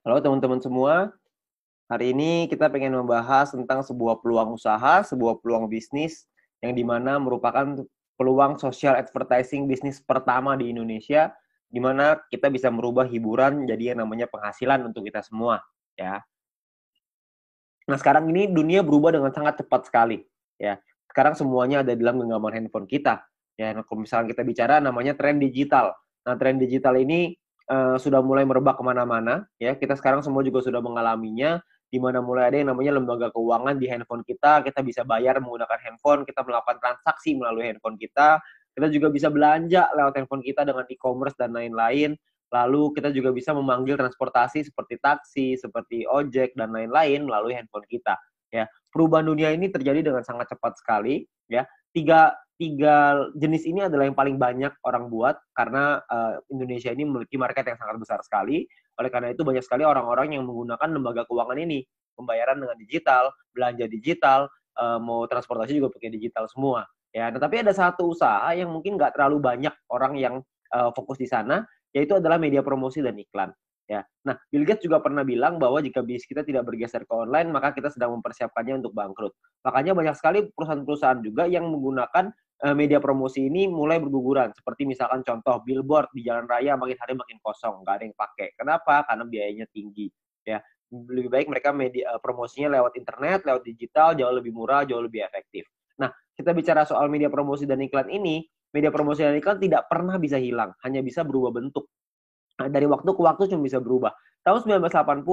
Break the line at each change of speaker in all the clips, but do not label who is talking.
Halo teman-teman semua, hari ini kita pengen membahas tentang sebuah peluang usaha, sebuah peluang bisnis yang dimana merupakan peluang social advertising bisnis pertama di Indonesia, di mana kita bisa merubah hiburan jadi yang namanya penghasilan untuk kita semua, ya. Nah, sekarang ini dunia berubah dengan sangat cepat sekali, ya. Sekarang semuanya ada dalam genggaman handphone kita, ya. Nah, kalau misalnya kita bicara namanya tren digital. Nah, tren digital ini sudah mulai merebak kemana-mana, ya. Kita sekarang semua juga sudah mengalaminya, di mana mulai ada yang namanya lembaga keuangan di handphone kita bisa bayar menggunakan handphone, kita melakukan transaksi melalui handphone kita juga bisa belanja lewat handphone kita dengan e-commerce dan lain-lain. Lalu kita juga bisa memanggil transportasi seperti taksi, seperti ojek dan lain-lain melalui handphone kita. Ya, perubahan dunia ini terjadi dengan sangat cepat sekali. Ya, tiga tiga jenis ini adalah yang paling banyak orang buat karena Indonesia ini memiliki market yang sangat besar sekali. Oleh karena itu banyak sekali orang-orang yang menggunakan lembaga keuangan ini, pembayaran dengan digital, belanja digital, mau transportasi juga pakai digital semua. Ya, nah, tapi ada satu usaha yang mungkin nggak terlalu banyak orang yang fokus di sana, yaitu adalah media promosi dan iklan. Ya. Nah, Bill Gates juga pernah bilang bahwa jika bisnis kita tidak bergeser ke online, maka kita sedang mempersiapkannya untuk bangkrut. Makanya banyak sekali perusahaan-perusahaan juga yang menggunakan media promosi ini mulai berguguran. Seperti misalkan contoh billboard di jalan raya makin hari makin kosong, nggak ada yang pakai. Kenapa? Karena biayanya tinggi. Ya, lebih baik mereka media promosinya lewat internet, lewat digital, jauh lebih murah, jauh lebih efektif. Nah, kita bicara soal media promosi dan iklan ini, media promosi dan iklan tidak pernah bisa hilang, hanya bisa berubah bentuk. Nah, dari waktu ke waktu cuma bisa berubah. Tahun 1980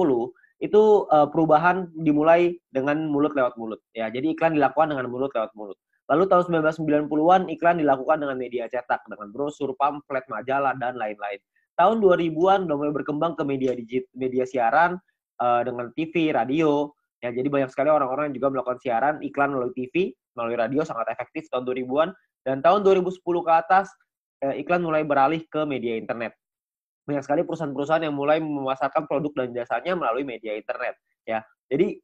itu perubahan dimulai dengan mulut lewat mulut. Ya, jadi iklan dilakukan dengan mulut lewat mulut. Lalu tahun 1990-an iklan dilakukan dengan media cetak, dengan brosur, pamflet, majalah, dan lain-lain. Tahun 2000-an udah mulai berkembang ke media siaran dengan TV, radio. Ya, jadi banyak sekali orang-orang yang juga melakukan siaran iklan melalui TV, melalui radio sangat efektif tahun 2000-an. Dan tahun 2010 ke atas iklan mulai beralih ke media internet. Banyak sekali perusahaan-perusahaan yang mulai memasarkan produk dan jasanya melalui media internet, ya. Jadi,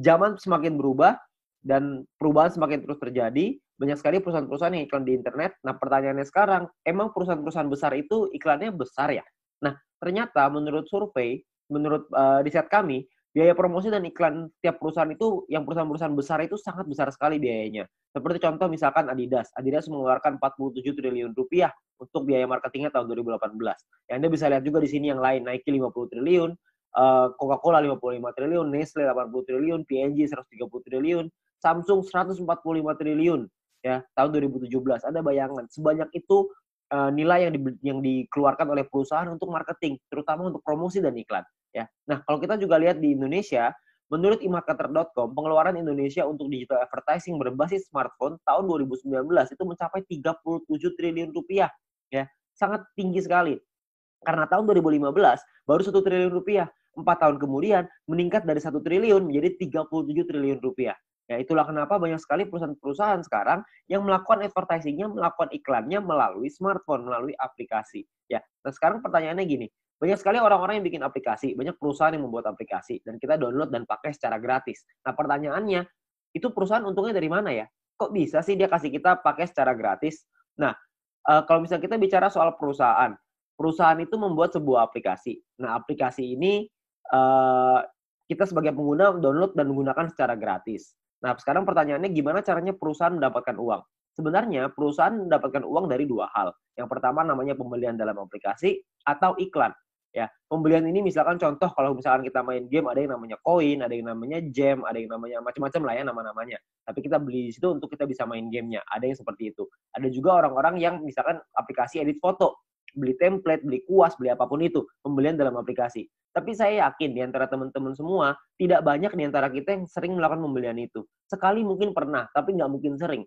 zaman semakin berubah dan perubahan semakin terus terjadi, banyak sekali perusahaan-perusahaan yang iklan di internet. Nah, pertanyaannya sekarang, emang perusahaan-perusahaan besar itu iklannya besar ya? Nah, ternyata menurut survei, menurut, riset kami, biaya promosi dan iklan tiap perusahaan itu, yang perusahaan-perusahaan besar itu sangat besar sekali biayanya. Seperti contoh misalkan Adidas. Adidas mengeluarkan 47 triliun rupiah untuk biaya marketingnya tahun 2018. Ya, Anda bisa lihat juga di sini yang lain, Nike 50 triliun, Coca-Cola 55 triliun, Nestle 80 triliun, P&G 130 triliun, Samsung 145 triliun ya tahun 2017. Ada bayangan sebanyak itu nilai yang dikeluarkan oleh perusahaan untuk marketing, terutama untuk promosi dan iklan ya. Nah, kalau kita juga lihat di Indonesia, menurut emarketer.com, pengeluaran Indonesia untuk digital advertising berbasis smartphone tahun 2019 itu mencapai 37 triliun rupiah ya. Sangat tinggi sekali. Karena tahun 2015 baru 1 triliun rupiah. 4 tahun kemudian meningkat dari 1 triliun menjadi 37 triliun rupiah. Ya, itulah kenapa banyak sekali perusahaan-perusahaan sekarang yang melakukan advertisingnya, melakukan iklannya melalui smartphone, melalui aplikasi. Ya, nah sekarang pertanyaannya gini, banyak sekali orang-orang yang bikin aplikasi, banyak perusahaan yang membuat aplikasi, dan kita download dan pakai secara gratis. Nah pertanyaannya, itu perusahaan untungnya dari mana ya? Kok bisa sih dia kasih kita pakai secara gratis? Nah, kalau misalnya kita bicara soal perusahaan, perusahaan itu membuat sebuah aplikasi. Nah, aplikasi ini kita sebagai pengguna download dan menggunakan secara gratis. Nah, sekarang pertanyaannya gimana caranya perusahaan mendapatkan uang? Sebenarnya perusahaan mendapatkan uang dari dua hal. Yang pertama namanya pembelian dalam aplikasi atau iklan. Ya, pembelian ini misalkan contoh kalau misalkan kita main game ada yang namanya koin, ada yang namanya gem, ada yang namanya macam-macam lah ya nama-namanya. Tapi kita beli di situ untuk kita bisa main gamenya. Ada yang seperti itu. Ada juga orang-orang yang misalkan aplikasi edit foto, beli template, beli kuas, beli apapun itu, pembelian dalam aplikasi. Tapi saya yakin di antara teman-teman semua, tidak banyak di antara kita yang sering melakukan pembelian itu. Sekali mungkin pernah, tapi nggak mungkin sering.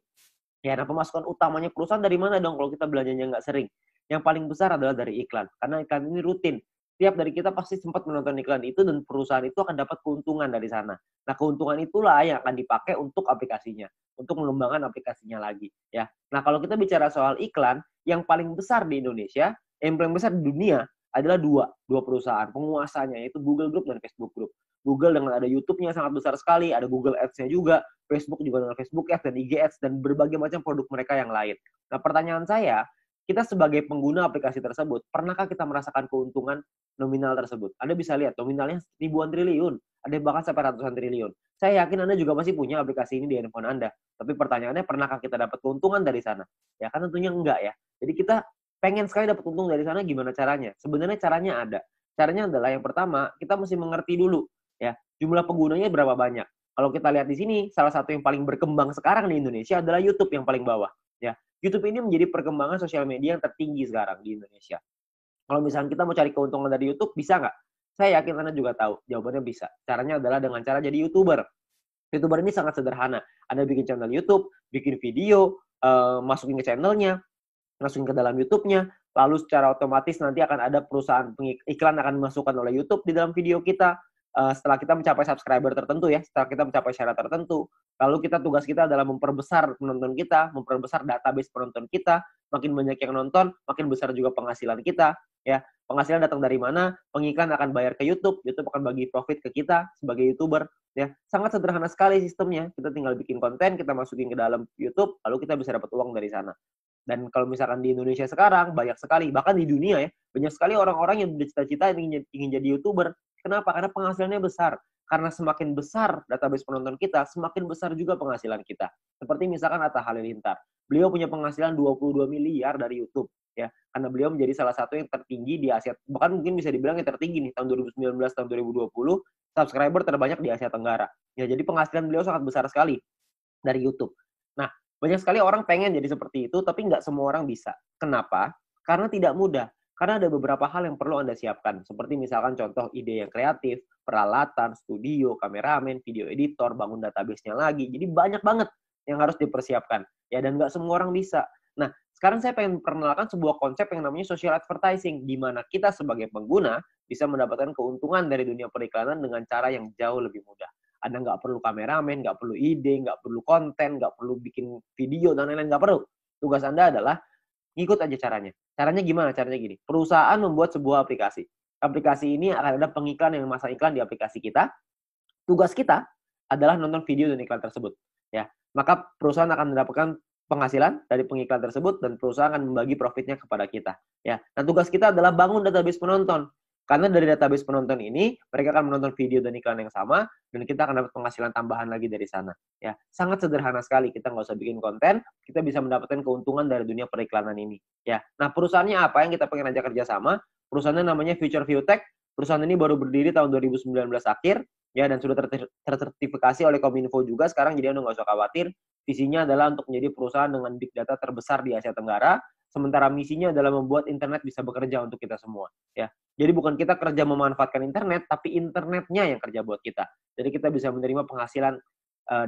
Ya, nah pemasukan utamanya perusahaan dari mana dong kalau kita belanjanya nggak sering? Yang paling besar adalah dari iklan, karena iklan ini rutin. Tiap dari kita pasti sempat menonton iklan itu dan perusahaan itu akan dapat keuntungan dari sana. Nah, keuntungan itulah yang akan dipakai untuk aplikasinya, untuk mengembangkan aplikasinya lagi. Ya, nah kalau kita bicara soal iklan, yang paling besar di Indonesia, yang paling besar di dunia adalah dua perusahaan penguasanya, yaitu Google Group dan Facebook Group. Google dengan ada YouTube-nya sangat besar sekali, ada Google Ads-nya juga, Facebook juga dengan Facebook Ads dan IG Ads dan berbagai macam produk mereka yang lain. Nah, pertanyaan saya, kita sebagai pengguna aplikasi tersebut, pernahkah kita merasakan keuntungan nominal tersebut? Anda bisa lihat nominalnya ribuan triliun, ada bahkan sampai ratusan triliun. Saya yakin Anda juga masih punya aplikasi ini di handphone Anda. Tapi pertanyaannya, pernahkah kita dapat keuntungan dari sana? Ya kan tentunya enggak ya. Jadi kita pengen sekali dapat untung dari sana, gimana caranya? Sebenarnya caranya ada. Caranya adalah yang pertama, kita mesti mengerti dulu ya, jumlah penggunanya berapa banyak. Kalau kita lihat di sini, salah satu yang paling berkembang sekarang di Indonesia adalah YouTube yang paling bawah. Ya, YouTube ini menjadi perkembangan sosial media yang tertinggi sekarang di Indonesia. Kalau misalnya kita mau cari keuntungan dari YouTube, bisa nggak? Saya yakin Anda juga tahu, jawabannya bisa. Caranya adalah dengan cara jadi YouTuber. YouTuber ini sangat sederhana. Anda bikin channel YouTube, bikin video, masukin ke channelnya, masukin ke dalam YouTube-nya, lalu secara otomatis nanti akan ada perusahaan iklan akan dimasukkan oleh YouTube di dalam video kita. Setelah kita mencapai subscriber tertentu ya, setelah kita mencapai syarat tertentu, lalu tugas kita adalah memperbesar penonton kita, memperbesar database penonton kita, makin banyak yang nonton, makin besar juga penghasilan kita, ya. Penghasilan datang dari mana? Pengiklan akan bayar ke YouTube, YouTube akan bagi profit ke kita sebagai YouTuber, ya. Sangat sederhana sekali sistemnya. Kita tinggal bikin konten, kita masukin ke dalam YouTube, lalu kita bisa dapat uang dari sana. Dan kalau misalkan di Indonesia sekarang, banyak sekali, bahkan di dunia ya, banyak sekali orang-orang yang bercita-cita ingin jadi YouTuber. Kenapa? Karena penghasilannya besar. Karena semakin besar database penonton kita, semakin besar juga penghasilan kita. Seperti misalkan Atta Halilintar. Beliau punya penghasilan 22 miliar dari YouTube. Ya, karena beliau menjadi salah satu yang tertinggi di Asia. Bahkan mungkin bisa dibilang yang tertinggi nih, tahun 2019, tahun 2020, subscriber terbanyak di Asia Tenggara. Ya, jadi penghasilan beliau sangat besar sekali dari YouTube. Nah, banyak sekali orang pengen jadi seperti itu, tapi nggak semua orang bisa. Kenapa? Karena tidak mudah. Karena ada beberapa hal yang perlu Anda siapkan. Seperti misalkan contoh ide yang kreatif, peralatan, studio, kameramen, video editor, bangun database-nya lagi. Jadi banyak banget yang harus dipersiapkan. Ya, dan nggak semua orang bisa. Nah, sekarang saya pengen perkenalkan sebuah konsep yang namanya social advertising, di mana kita sebagai pengguna bisa mendapatkan keuntungan dari dunia periklanan dengan cara yang jauh lebih mudah. Anda nggak perlu kameramen, nggak perlu ide, nggak perlu konten, nggak perlu bikin video, dan lain-lain, nggak perlu. Tugas Anda adalah ngikut aja caranya. Caranya gimana? Caranya gini. Perusahaan membuat sebuah aplikasi. Aplikasi ini akan ada pengiklan yang memasang iklan di aplikasi kita. Tugas kita adalah nonton video dan iklan tersebut. Ya, maka perusahaan akan mendapatkan penghasilan dari pengiklan tersebut dan perusahaan akan membagi profitnya kepada kita. Ya, nah tugas kita adalah bangun database penonton. Karena dari database penonton ini, mereka akan menonton video dan iklan yang sama, dan kita akan dapat penghasilan tambahan lagi dari sana. Ya, sangat sederhana sekali. Kita nggak usah bikin konten, kita bisa mendapatkan keuntungan dari dunia periklanan ini. Ya, nah perusahaannya apa yang kita pengen ajak kerjasama? Perusahaannya namanya Future View Tech. Perusahaan ini baru berdiri tahun 2019 akhir, ya, dan sudah tersertifikasi oleh Kominfo juga sekarang, jadi Anda nggak usah khawatir. Visinya adalah untuk menjadi perusahaan dengan big data terbesar di Asia Tenggara, sementara misinya adalah membuat internet bisa bekerja untuk kita semua. Ya, jadi bukan kita kerja memanfaatkan internet, tapi internetnya yang kerja buat kita. Jadi kita bisa menerima penghasilan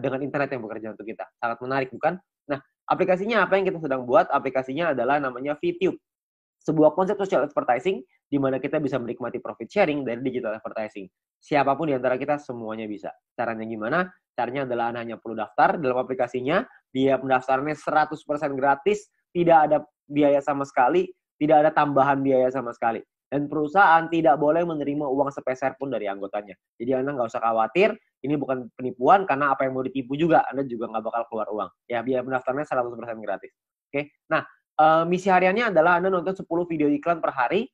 dengan internet yang bekerja untuk kita. Sangat menarik, bukan? Nah, aplikasinya apa yang kita sedang buat? Aplikasinya adalah namanya VTube. Sebuah konsep social advertising di mana kita bisa menikmati profit sharing dari digital advertising. Siapapun di antara kita semuanya bisa. Caranya gimana? Caranya adalah Anda hanya perlu daftar dalam aplikasinya, biaya pendaftarannya 100% gratis, tidak ada biaya sama sekali, tidak ada tambahan biaya sama sekali. Dan perusahaan tidak boleh menerima uang sepeser pun dari anggotanya. Jadi Anda nggak usah khawatir, ini bukan penipuan, karena apa yang mau ditipu juga, Anda juga nggak bakal keluar uang. Ya, biaya pendaftarannya 100% gratis. Oke, nah, misi hariannya adalah Anda nonton 10 video iklan per hari.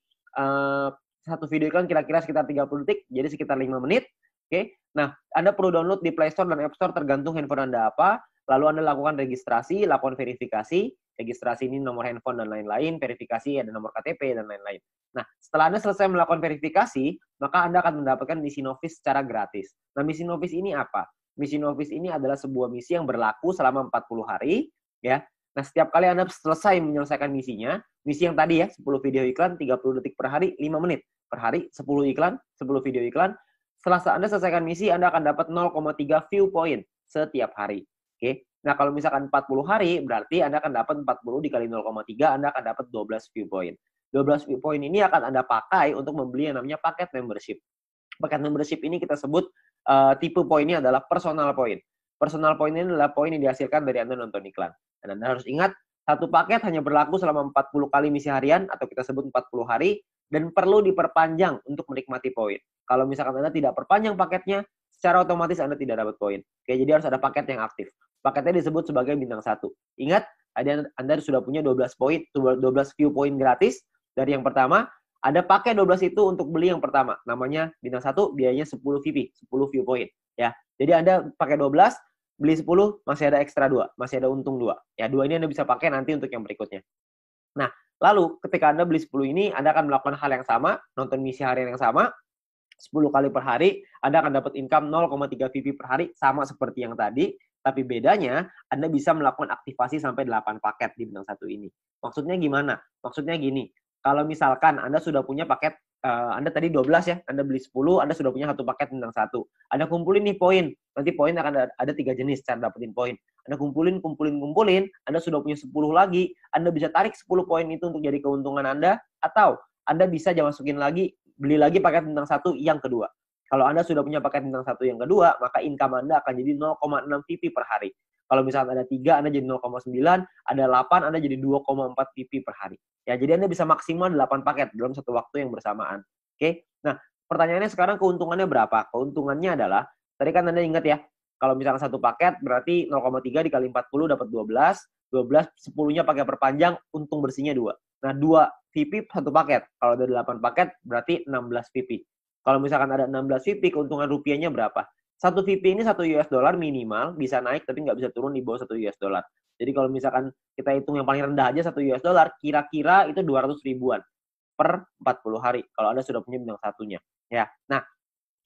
Satu video iklan kira-kira sekitar 30 detik, jadi sekitar 5 menit. Oke, nah Anda perlu download di Play Store dan App Store tergantung handphone Anda apa. Lalu Anda lakukan registrasi, lakukan verifikasi. Registrasi ini nomor handphone dan lain-lain, verifikasi ada nomor KTP dan lain-lain. Nah, setelah Anda selesai melakukan verifikasi, maka Anda akan mendapatkan misi novis secara gratis. Nah, misi novis ini apa? Misi novis ini adalah sebuah misi yang berlaku selama 40 hari, ya. Nah, setiap kali Anda selesai menyelesaikan misinya, misi yang tadi ya, 10 video iklan, 30 detik per hari, 5 menit per hari, 10 iklan, 10 video iklan. Setelah Anda selesaikan misi, Anda akan dapat 0,3 view point setiap hari. Oke. Nah, kalau misalkan 40 hari, berarti Anda akan dapat 40 dikali 0,3, Anda akan dapat 12 view point. 12 view point ini akan Anda pakai untuk membeli yang namanya paket membership. Paket membership ini kita sebut tipe poinnya adalah personal point. Personal point ini adalah poin yang dihasilkan dari Anda nonton iklan. Dan Anda harus ingat, satu paket hanya berlaku selama 40 kali misi harian, atau kita sebut 40 hari, dan perlu diperpanjang untuk menikmati poin. Kalau misalkan Anda tidak perpanjang paketnya, secara otomatis Anda tidak dapat poin. Oke, jadi harus ada paket yang aktif. Paketnya disebut sebagai bintang 1. Ingat, Anda sudah punya 12 poin, 12 view point gratis dari yang pertama. Anda pakai 12 itu untuk beli yang pertama. Namanya bintang 1, biayanya 10 VP, 10 view point. Ya. Jadi Anda pakai 12, beli 10, masih ada ekstra 2. Masih ada untung 2. Ya, 2 ini Anda bisa pakai nanti untuk yang berikutnya. Nah, lalu ketika Anda beli 10 ini, Anda akan melakukan hal yang sama, nonton misi harian yang sama, 10 kali per hari, Anda akan dapat income 0,3 VP per hari, sama seperti yang tadi, tapi bedanya Anda bisa melakukan aktivasi sampai 8 paket di bintang 1 ini. Maksudnya gimana? Maksudnya gini, kalau misalkan Anda sudah punya paket, Anda tadi 12 ya, Anda beli 10, Anda sudah punya 1 paket bintang 1. Anda kumpulin nih poin, nanti poin akan ada 3 jenis cara dapetin poin. Anda kumpulin, Anda sudah punya 10 lagi, Anda bisa tarik 10 poin itu untuk jadi keuntungan Anda, atau Anda bisa masukin lagi, beli lagi paket bintang 1 yang kedua. Kalau Anda sudah punya paket bintang 1 yang kedua, maka income Anda akan jadi 0,6 VP per hari. Kalau misalnya ada 3, Anda jadi 0,9, ada 8, Anda jadi 2,4 VP per hari. Ya, jadi Anda bisa maksimal 8 paket dalam satu waktu yang bersamaan. Oke? Nah, pertanyaannya sekarang keuntungannya berapa? Keuntungannya adalah, tadi kan Anda ingat ya, kalau misalkan satu paket berarti 0,3 dikali 40 dapat 12, 10-nya pakai perpanjang, untung bersihnya 2. Nah, 2 VP satu paket. Kalau ada 8 paket berarti 16 VP. Kalau misalkan ada 16 VP, keuntungan rupiahnya berapa? Satu VP ini 1 US dollar minimal, bisa naik tapi nggak bisa turun di bawah 1 US dollar. Jadi kalau misalkan kita hitung yang paling rendah aja 1 US dollar, kira-kira itu 200 ribuan per 40 hari. Kalau Anda sudah punya bintang satunya. Ya. Nah,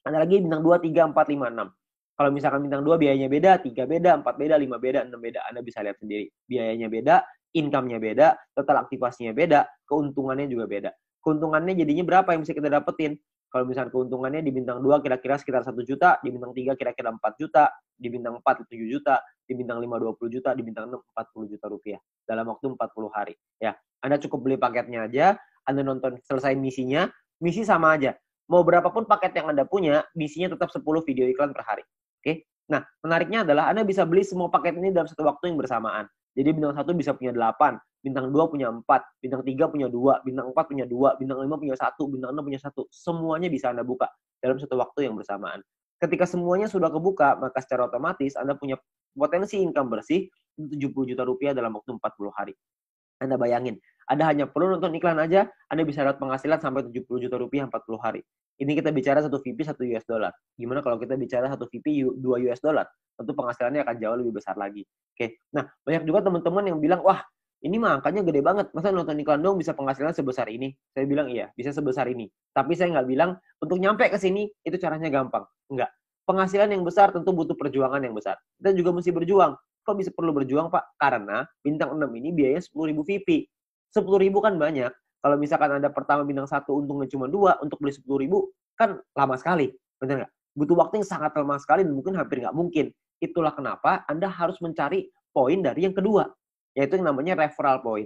ada lagi bintang 2, 3, 4, 5, 6. Kalau misalkan bintang 2 biayanya beda, 3 beda, 4 beda, 5 beda, 6 beda. Anda bisa lihat sendiri. Biayanya beda, income-nya beda, total aktivasinya beda, keuntungannya juga beda. Keuntungannya jadinya berapa yang bisa kita dapetin? Kalau misalkan keuntungannya di bintang 2 kira-kira sekitar 1 juta, di bintang 3 kira-kira 4 juta, di bintang 4 7 juta, di bintang 5 20 juta, di bintang 6 40 juta rupiah dalam waktu 40 hari. Ya, Anda cukup beli paketnya aja, Anda nonton selesai misinya, misi sama aja. Mau berapapun paket yang Anda punya, misinya tetap 10 video iklan per hari. Oke? Nah, menariknya adalah Anda bisa beli semua paket ini dalam satu waktu yang bersamaan. Jadi bintang 1 bisa punya 8, bintang 2 punya 4, bintang 3 punya 2, bintang 4 punya 2, bintang 5 punya 1, bintang 6 punya 1. Semuanya bisa Anda buka dalam satu waktu yang bersamaan. Ketika semuanya sudah kebuka, maka secara otomatis Anda punya potensi income bersih 70 juta rupiah dalam waktu 40 hari. Anda bayangin, Anda hanya perlu nonton iklan aja, Anda bisa dapat penghasilan sampai 70 juta rupiah 40 hari. Ini kita bicara 1 VP 1 US dollar. Gimana kalau kita bicara 1 VP 2 US dollar? Tentu penghasilannya akan jauh lebih besar lagi. Oke. Nah, banyak juga teman-teman yang bilang, wah, ini mah angkanya gede banget. Masa nonton iklan dong bisa penghasilan sebesar ini? Saya bilang, iya, bisa sebesar ini. Tapi saya nggak bilang, untuk nyampe ke sini, itu caranya gampang. Enggak. Penghasilan yang besar tentu butuh perjuangan yang besar. Kita juga mesti berjuang. Kok bisa perlu berjuang, Pak? Karena bintang 6 ini biayanya 10.000 VP. 10.000 kan banyak. Kalau misalkan Anda pertama bintang 1 untungnya cuma 2, untuk beli 10.000 kan lama sekali. Benar nggak? Butuh waktu yang sangat lama sekali dan mungkin hampir nggak mungkin. Itulah kenapa Anda harus mencari poin dari yang kedua, yaitu yang namanya referral point.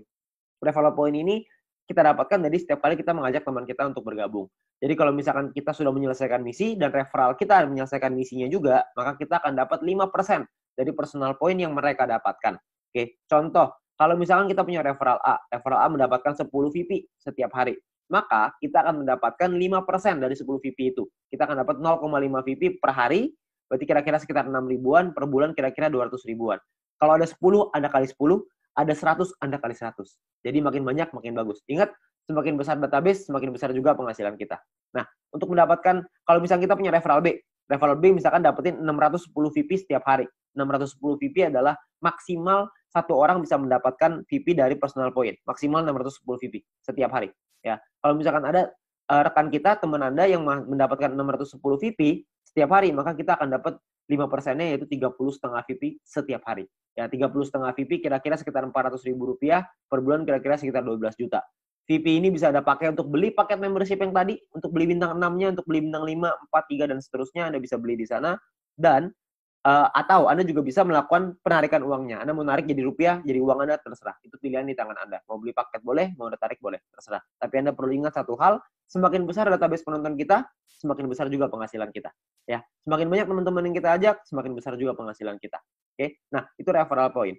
Referral point ini kita dapatkan dari setiap kali kita mengajak teman kita untuk bergabung. Jadi kalau misalkan kita sudah menyelesaikan misi dan referral kita menyelesaikan misinya juga, maka kita akan dapat 5% dari personal point yang mereka dapatkan. Oke, contoh, kalau misalkan kita punya referral A mendapatkan 10 VP setiap hari, maka kita akan mendapatkan 5% dari 10 VP itu. Kita akan dapat 0,5 VP per hari, berarti kira-kira sekitar 6 ribuan, per bulan kira-kira 200 ribuan. Kalau ada 10, Anda kali 10, ada 100, Anda kali 100. Jadi makin banyak, makin bagus. Ingat, semakin besar database, semakin besar juga penghasilan kita. Nah, untuk mendapatkan, kalau misalnya kita punya referral B misalkan dapetin 610 VP setiap hari. 610 VP adalah maksimal satu orang bisa mendapatkan VP dari personal point. Maksimal 610 VP setiap hari. Ya, kalau misalkan ada rekan kita, teman Anda yang mendapatkan 610 VP setiap hari, maka kita akan dapat 5%-nya yaitu 30,5 VP setiap hari. Ya, 30,5 VP kira-kira sekitar 400 ribu rupiah, per bulan kira-kira sekitar 12 juta. VP ini bisa Anda pakai untuk beli paket membership yang tadi, untuk beli bintang 6-nya, untuk beli bintang 5, 4, 3, dan seterusnya, Anda bisa beli di sana. Dan atau Anda juga bisa melakukan penarikan uangnya. Anda mau narik jadi rupiah, jadi uang Anda, terserah. Itu pilihan di tangan Anda. Mau beli paket boleh, mau Anda tarik boleh, terserah. Tapi Anda perlu ingat satu hal, semakin besar database penonton kita, semakin besar juga penghasilan kita. Ya, semakin banyak teman-teman yang kita ajak, semakin besar juga penghasilan kita. Oke, nah itu referral point.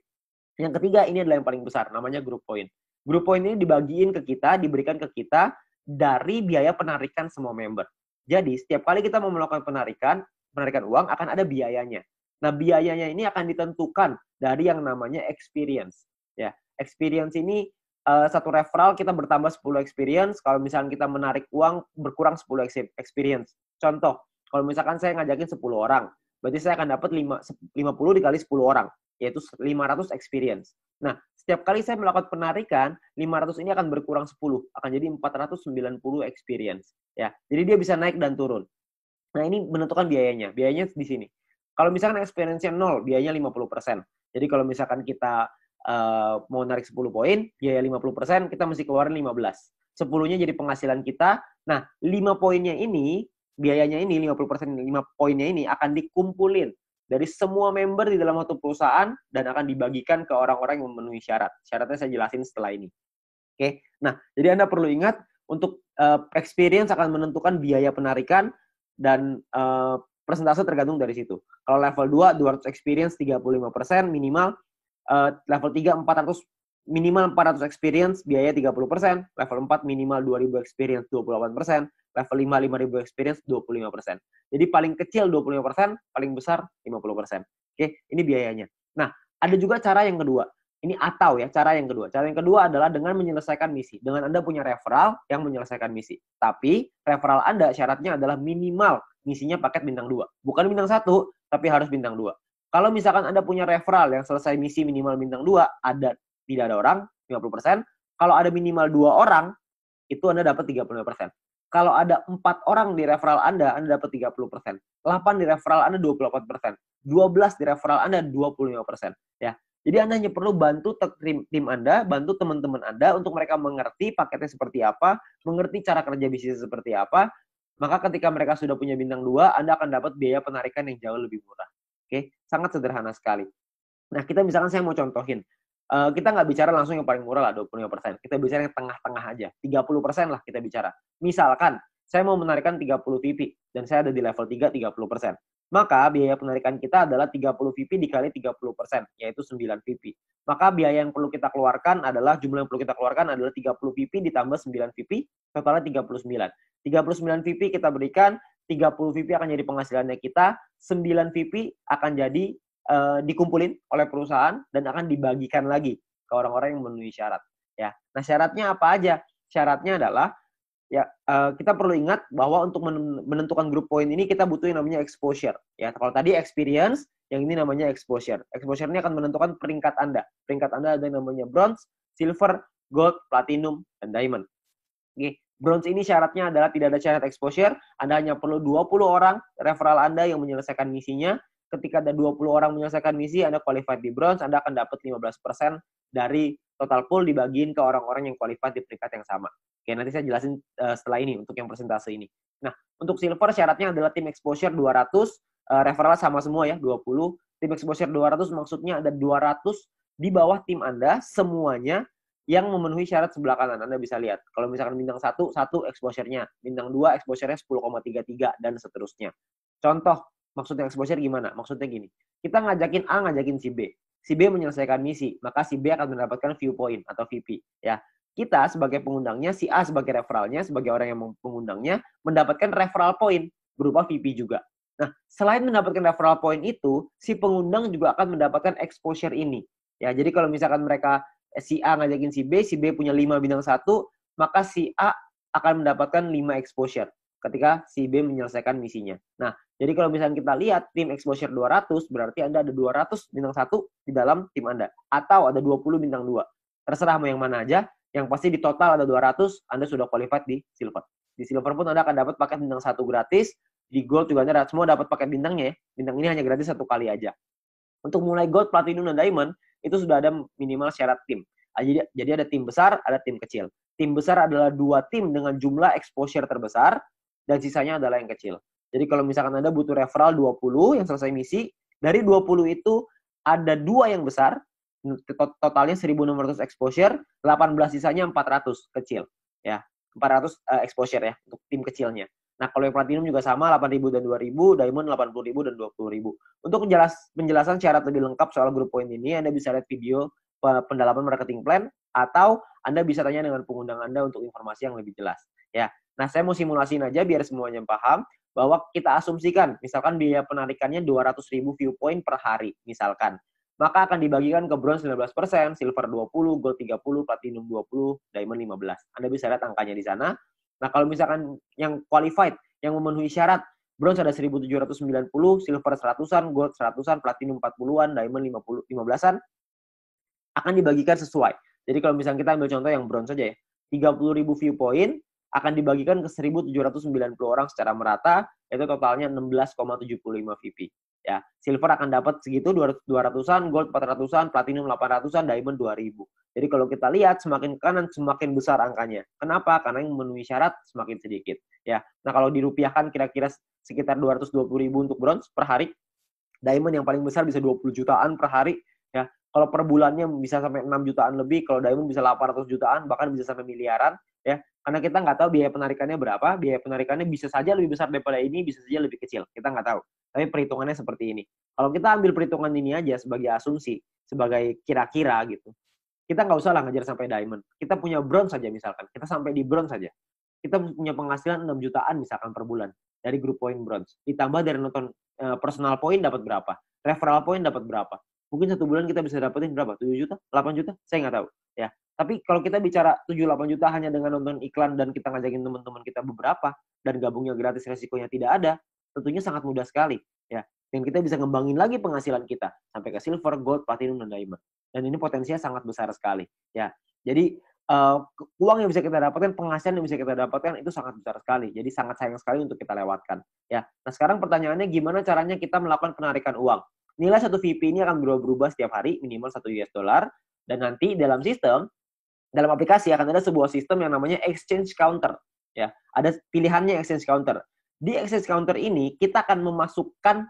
Yang ketiga, ini adalah yang paling besar, namanya group point. Group point ini dibagiin ke kita, diberikan ke kita dari biaya penarikan semua member. Jadi, setiap kali kita mau melakukan penarikan uang akan ada biayanya. Nah, biayanya ini akan ditentukan dari yang namanya experience. Ya, experience ini satu referral kita bertambah 10 experience. Kalau misalkan kita menarik uang berkurang 10 experience. Contoh, kalau misalkan saya ngajakin 10 orang, berarti saya akan dapat 50 dikali 10 orang, yaitu 500 experience. Nah, setiap kali saya melakukan penarikan, 500 ini akan berkurang 10, akan jadi 490 experience. Ya, jadi dia bisa naik dan turun. Nah, ini menentukan biayanya. Biayanya di sini. Kalau misalkan experience-nya 0, biayanya 50%. Jadi kalau misalkan kita mau narik 10 poin, biaya 50%, kita mesti keluarin 15. 10-nya jadi penghasilan kita. Nah, 5 poinnya ini, biayanya ini, 50%, 5 poinnya ini akan dikumpulin dari semua member di dalam satu perusahaan dan akan dibagikan ke orang-orang yang memenuhi syarat. Syaratnya saya jelasin setelah ini. Oke. Nah, jadi Anda perlu ingat untuk experience akan menentukan biaya penarikan dan persentase tergantung dari situ. Kalau level 2, 200 experience 35% minimal. Level 3, 400 minimal 400 experience, biaya 30%. Level 4 minimal 2000 experience 28%. Level 5, 5000 experience 25%. Jadi paling kecil 25%, paling besar 50%. Oke, ini biayanya. Nah, ada juga cara yang kedua. Ini atau ya, cara yang kedua. Cara yang kedua adalah dengan menyelesaikan misi. Dengan Anda punya referral yang menyelesaikan misi. Tapi referral Anda syaratnya adalah minimal misinya paket bintang 2. Bukan bintang 1, tapi harus bintang 2. Kalau misalkan Anda punya referral yang selesai misi minimal bintang 2, tidak ada orang, 50%. Kalau ada minimal 2 orang, itu Anda dapat 35%. Kalau ada 4 orang di referral Anda dapat 30%. 8 di referral Anda 28%. 12 di referral Anda 25%. Ya. Jadi Anda hanya perlu bantu tim Anda, bantu teman-teman Anda untuk mereka mengerti paketnya seperti apa, mengerti cara kerja bisnis seperti apa. Maka ketika mereka sudah punya bintang 2, Anda akan dapat biaya penarikan yang jauh lebih murah. Oke, sangat sederhana sekali. Nah, kita misalkan saya mau contohin. Kita nggak bicara langsung yang paling murah lah, 25%. Kita bicara yang tengah-tengah aja. 30% lah kita bicara. Misalkan, saya mau menarikan 30 VP, dan saya ada di level 3, 30%. Maka biaya penarikan kita adalah 30 VP dikali 30%, yaitu 9 VP. Maka biaya yang perlu kita keluarkan adalah, jumlah yang perlu kita keluarkan adalah 30 VP ditambah 9 VP, totalnya 39. 39 VP kita berikan, 30 VP akan jadi penghasilannya kita, 9 VP akan jadi dikumpulin oleh perusahaan dan akan dibagikan lagi ke orang-orang yang memenuhi syarat. Ya, nah syaratnya apa aja? Syaratnya adalah ya kita perlu ingat bahwa untuk menentukan grup poin ini kita butuh yang namanya exposure. Ya, kalau tadi experience, yang ini namanya exposure. Exposure ini akan menentukan peringkat Anda. Peringkat Anda ada yang namanya bronze, silver, gold, platinum, dan diamond. Oke. Bronze ini syaratnya adalah tidak ada syarat exposure. Anda hanya perlu 20 orang referral Anda yang menyelesaikan misinya. Ketika ada 20 orang menyelesaikan misi, Anda qualified di bronze, Anda akan dapat 15% dari total pool dibagiin ke orang-orang yang qualified di peringkat yang sama. Oke, nanti saya jelasin setelah ini untuk yang persentase ini. Nah, untuk silver syaratnya adalah tim exposure 200, referral sama semua ya, 20. Tim exposure 200 maksudnya ada 200 di bawah tim Anda semuanya yang memenuhi syarat sebelah kanan. Anda bisa lihat. Kalau misalkan bintang 1 exposure-nya. Bintang 2 exposure-nya 10,33 dan seterusnya. Contoh, maksudnya exposure gimana? Maksudnya gini. Kita ngajakin A, ngajakin si B. Si B menyelesaikan misi, maka si B akan mendapatkan view point atau VP. Ya. Kita sebagai pengundangnya, si A sebagai referralnya, sebagai orang yang mengundangnya, mendapatkan referral point berupa VP juga. Nah, selain mendapatkan referral point itu, si pengundang juga akan mendapatkan exposure ini. Ya, jadi kalau misalkan mereka si A ngajakin si B punya 5 bintang 1, maka si A akan mendapatkan 5 exposure ketika si B menyelesaikan misinya. Nah, jadi kalau misalnya kita lihat tim exposure 200, berarti Anda ada 200 bintang 1 di dalam tim Anda. Atau ada 20 bintang 2. Terserah mau yang mana aja, yang pasti di total ada 200, Anda sudah qualified di silver. Di silver pun Anda akan dapat paket bintang 1 gratis, di gold juga Anda semua dapat paket bintangnya ya. Bintang ini hanya gratis 1 kali aja. Untuk mulai gold, platinum, dan diamond, itu sudah ada minimal syarat tim. Jadi ada tim besar, ada tim kecil. Tim besar adalah 2 tim dengan jumlah exposure terbesar, dan sisanya adalah yang kecil. Jadi kalau misalkan Anda butuh referral 20 yang selesai misi, dari 20 itu ada 2 yang besar, totalnya 1.600 exposure, 18 sisanya 400 kecil. Ya, 400 exposure ya, untuk tim kecilnya. Nah, kalau yang platinum juga sama, 8.000 dan 2.000, diamond 80.000 dan 20.000. Untuk penjelasan syarat lebih lengkap soal grup poin ini, Anda bisa lihat video pendalaman marketing plan, atau Anda bisa tanya dengan pengundang Anda untuk informasi yang lebih jelas. Ya, nah saya mau simulasiin aja biar semuanya paham, bahwa kita asumsikan, misalkan biaya penarikannya 200.000 view point per hari, misalkan. maka akan dibagikan ke bronze 19%, silver 20, gold 30, platinum 20, diamond 15. Anda bisa lihat angkanya di sana. Nah, kalau misalkan yang qualified, yang memenuhi syarat, bronze ada 1790, silver 100-an, gold 100-an, platinum 40-an, diamond 15-an, akan dibagikan sesuai. Jadi kalau misalnya kita ambil contoh yang bronze saja ya, 30.000 viewpoint akan dibagikan ke 1.790 orang secara merata, itu totalnya 16,75 VP. Ya, silver akan dapat segitu 200-an, gold 400-an, platinum 800-an, diamond 2.000. Jadi kalau kita lihat semakin kanan semakin besar angkanya. Kenapa? Karena yang memenuhi syarat semakin sedikit. Ya, nah kalau dirupiahkan kira-kira sekitar 220.000 untuk bronze per hari. Diamond yang paling besar bisa 20 jutaan per hari. Ya, kalau per bulannya bisa sampai 6 jutaan lebih, kalau diamond bisa 800 jutaan, bahkan bisa sampai miliaran. Ya, karena kita nggak tahu biaya penarikannya berapa, biaya penarikannya bisa saja lebih besar daripada ini, bisa saja lebih kecil, kita nggak tahu. Tapi perhitungannya seperti ini. Kalau kita ambil perhitungan ini aja sebagai asumsi, sebagai kira-kira gitu, kita nggak usah lah ngejar sampai diamond. Kita punya bronze saja misalkan, kita sampai di bronze saja. Kita punya penghasilan 6 jutaan misalkan per bulan dari grup poin bronze. Ditambah dari nonton personal point dapat berapa, referral point dapat berapa. Mungkin satu bulan kita bisa dapetin berapa? 7 juta? 8 juta? Saya nggak tahu. Ya. Tapi kalau kita bicara 7-8 juta hanya dengan nonton iklan dan kita ngajakin teman-teman kita beberapa dan gabungnya gratis resikonya tidak ada, tentunya sangat mudah sekali. Ya. Dan kita bisa ngembangin lagi penghasilan kita sampai ke silver, gold, platinum, dan diamond. Dan ini potensinya sangat besar sekali. Ya. Jadi uang yang bisa kita dapatkan, penghasilan yang bisa kita dapatkan itu sangat besar sekali. Jadi sangat sayang sekali untuk kita lewatkan. Ya. Nah sekarang pertanyaannya gimana caranya kita melakukan penarikan uang? Nilai satu VP ini akan berubah-ubah setiap hari, minimal 1 US dollar. Dan nanti dalam sistem, dalam aplikasi akan ada sebuah sistem yang namanya exchange counter. Ya, ada pilihannya exchange counter. Di exchange counter ini kita akan memasukkan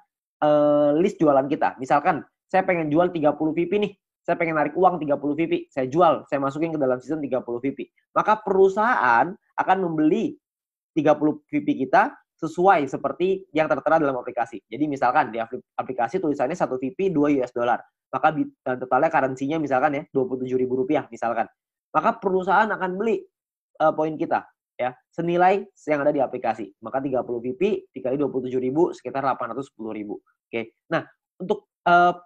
list jualan kita. Misalkan saya pengen jual 30 VP nih. Saya pengen narik uang 30 VP. Saya jual, saya masukin ke dalam sistem 30 VP. Maka perusahaan akan membeli 30 VP kita sesuai seperti yang tertera dalam aplikasi. Jadi misalkan di aplikasi tulisannya 1 VP 2 US dollar. Maka totalnya currency-nya misalkan ya Rp27.000 misalkan. Maka perusahaan akan beli poin kita ya senilai yang ada di aplikasi. Maka 30 VP dikali 27.000 sekitar 810.000. Oke. Nah, untuk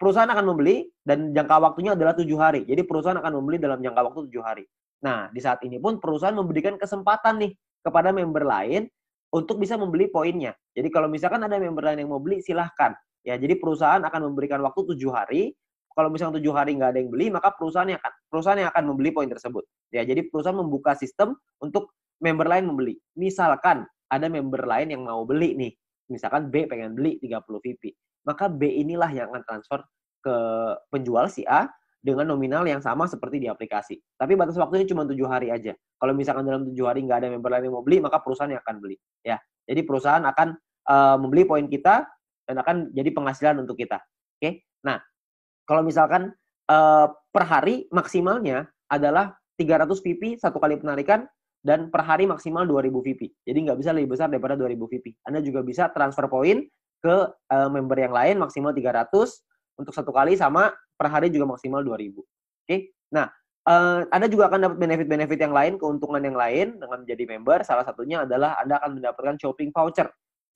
perusahaan akan membeli dan jangka waktunya adalah 7 hari. Jadi perusahaan akan membeli dalam jangka waktu 7 hari. Nah, di saat ini pun perusahaan memberikan kesempatan nih kepada member lain untuk bisa membeli poinnya. Jadi kalau misalkan ada member lain yang mau beli, silahkan. Ya, jadi perusahaan akan memberikan waktu 7 hari. Kalau misalkan 7 hari nggak ada yang beli, maka perusahaan yang akan membeli poin tersebut. Ya, jadi perusahaan membuka sistem untuk member lain membeli. Misalkan ada member lain yang mau beli nih. Misalkan B pengen beli 30 VP. Maka B inilah yang akan transfer ke penjual si A dengan nominal yang sama seperti di aplikasi. Tapi batas waktunya cuma 7 hari aja. Kalau misalkan dalam 7 hari nggak ada member lain yang mau beli, maka perusahaan yang akan beli. Ya, jadi perusahaan akan membeli poin kita dan akan jadi penghasilan untuk kita. Oke, nah kalau misalkan per hari maksimalnya adalah 300 VP satu kali penarikan dan per hari maksimal 2.000 VP. Jadi nggak bisa lebih besar daripada 2.000 VP. Anda juga bisa transfer poin ke member yang lain maksimal 300 untuk satu kali sama per hari juga maksimal 2.000. Oke. Nah, Anda juga akan dapat benefit-benefit yang lain, keuntungan yang lain dengan menjadi member. Salah satunya adalah Anda akan mendapatkan shopping voucher.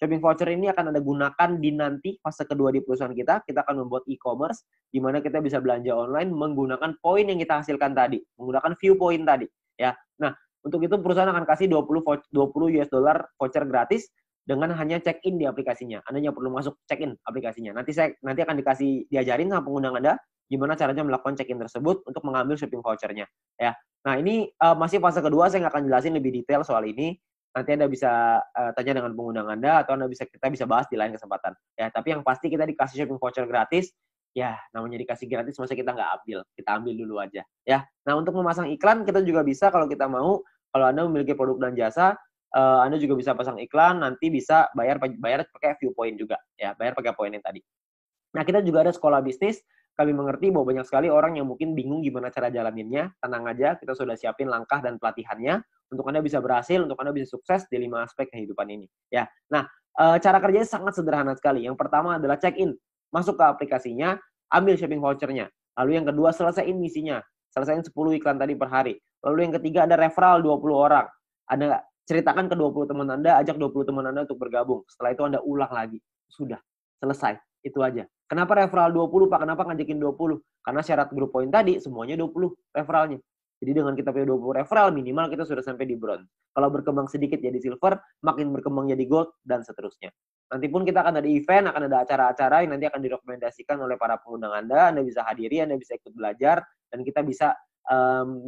Shopping voucher ini akan Anda gunakan di nanti fase kedua di perusahaan kita. Kita akan membuat e-commerce di mana kita bisa belanja online menggunakan poin yang kita hasilkan tadi, menggunakan view point tadi, ya. Nah, untuk itu perusahaan akan kasih 20 US dollar voucher gratis dengan hanya check-in di aplikasinya. Anda hanya perlu masuk check-in aplikasinya. Nanti akan diajarin sama pengguna Anda gimana caranya melakukan check-in tersebut untuk mengambil shopping vouchernya, ya. Nah, ini masih fase kedua, saya nggak akan jelasin lebih detail soal ini. Nanti Anda bisa tanya dengan pengguna Anda atau kita bisa bahas di lain kesempatan. Ya, tapi yang pasti kita dikasih shopping voucher gratis. Ya, namanya dikasih gratis, masa kita nggak ambil? Kita ambil dulu aja. Ya, nah untuk memasang iklan kita juga bisa kalau kita mau. Kalau Anda memiliki produk dan jasa, Anda juga bisa pasang iklan. Nanti bisa bayar pakai view point juga. Ya, bayar pakai poin yang tadi. Nah, kita juga ada sekolah bisnis. Kami mengerti bahwa banyak sekali orang yang mungkin bingung gimana cara jalaninnya. Tenang aja, kita sudah siapin langkah dan pelatihannya untuk Anda bisa berhasil, untuk Anda bisa sukses di 5 aspek kehidupan ini. Ya, nah cara kerjanya sangat sederhana sekali. Yang pertama adalah check-in, masuk ke aplikasinya, ambil shopping vouchernya. Lalu yang kedua selesaiin misinya, selesaiin 10 iklan tadi per hari. Lalu yang ketiga ada referral 20 orang. Anda ceritakan ke 20 teman Anda, ajak 20 teman Anda untuk bergabung. Setelah itu Anda ulang lagi, sudah selesai. Itu aja. Kenapa referral 20, Pak? Kenapa ngajakin 20? Karena syarat grup poin tadi semuanya 20 referralnya. Jadi dengan kita punya 20 referral, minimal kita sudah sampai di bronze. Kalau berkembang sedikit jadi silver, makin berkembang jadi gold, dan seterusnya. Nanti pun kita akan ada event, akan ada acara-acara yang nanti akan direkomendasikan oleh para pengundang Anda. Anda bisa hadiri, Anda bisa ikut belajar, dan kita bisa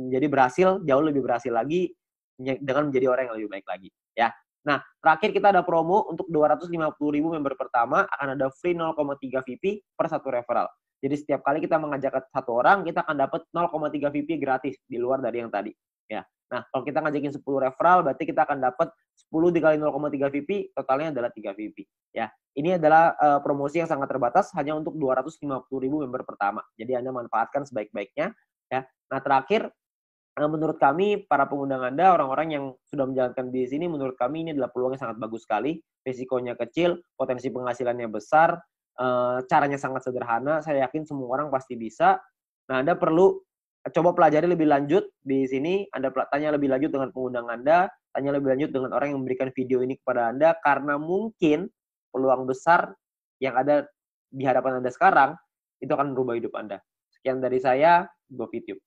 jadi berhasil, jauh lebih berhasil lagi dengan menjadi orang yang lebih baik lagi. Ya. Nah, terakhir kita ada promo untuk 250.000 member pertama, akan ada free 0,3 VP per satu referral. Jadi setiap kali kita mengajak satu orang, kita akan dapat 0,3 VP gratis di luar dari yang tadi. Ya. Nah, kalau kita ngajakin 10 referral, berarti kita akan dapat 10 dikali 0,3 VP, totalnya adalah 3 VP. Ya. Ini adalah promosi yang sangat terbatas, hanya untuk 250.000 member pertama. Jadi Anda manfaatkan sebaik-baiknya. Ya. Nah, terakhir, menurut kami, para pengundang Anda, orang-orang yang sudah menjalankan bisnis ini, menurut kami ini adalah peluang yang sangat bagus sekali. Risikonya kecil, potensi penghasilannya besar, caranya sangat sederhana. Saya yakin semua orang pasti bisa. Nah, Anda perlu coba pelajari lebih lanjut di sini. Anda tanya lebih lanjut dengan pengundang Anda, tanya lebih lanjut dengan orang yang memberikan video ini kepada Anda, karena mungkin peluang besar yang ada di hadapan Anda sekarang, itu akan merubah hidup Anda. Sekian dari saya, GoFitube.